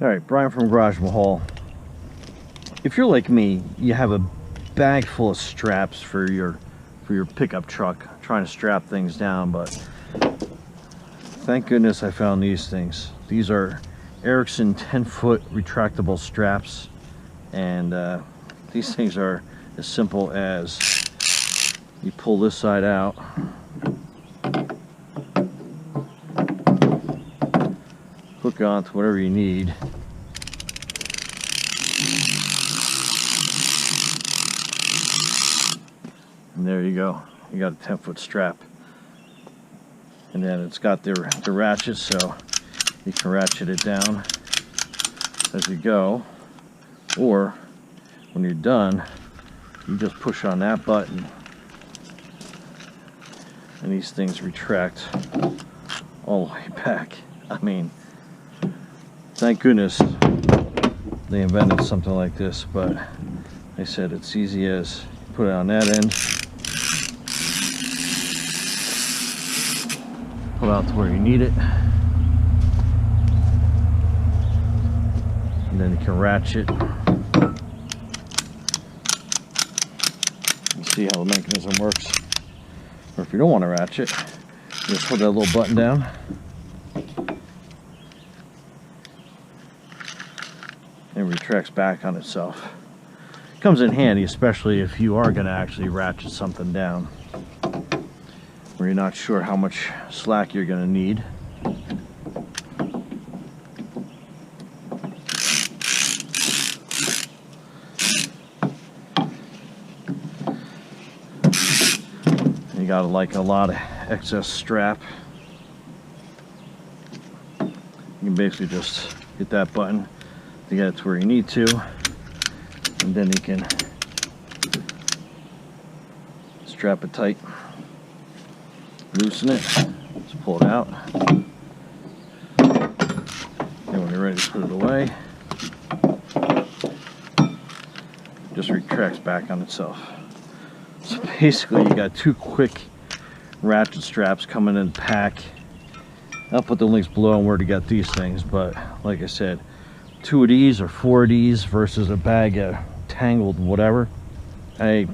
Alright, Brian from Garage Mahal. If you're like me, you have a bag full of straps for your pickup truck, trying to strap things down, but thank goodness I found these things. These are Erickson 10-foot retractable straps, and these things are as simple as you pull this side out, hook on to whatever you need, and there you go. You got a 10-foot strap, and then it's got the ratchet, so you can ratchet it down as you go, or when you're done, you just push on that button and these things retract all the way back. I mean, thank goodness they invented something like this, but they said it's easy as put it on that end, pull out to where you need it, and then you can ratchet. You see how the mechanism works. Or if you don't want to ratchet, just hold that little button down, and retracts back on itself. Comes in handy, especially if you are going to actually ratchet something down where you're not sure how much slack you're going to need. You got like a lot of excess strap. You can basically just hit that button to get it to where you need to, and then you can strap it tight, loosen it, just pull it out, and when you're ready to put it away, it just retracts back on itself. So basically you got two quick ratchet straps coming in the pack. I'll put the links below on where to get these things, but like I said, 2 of these or 4 of these versus a bag of tangled whatever, I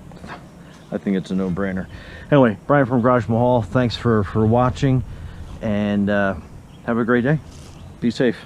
think it's a no-brainer. Anyway, Brian from Garage Mahal, thanks for watching, and have a great day. Be safe.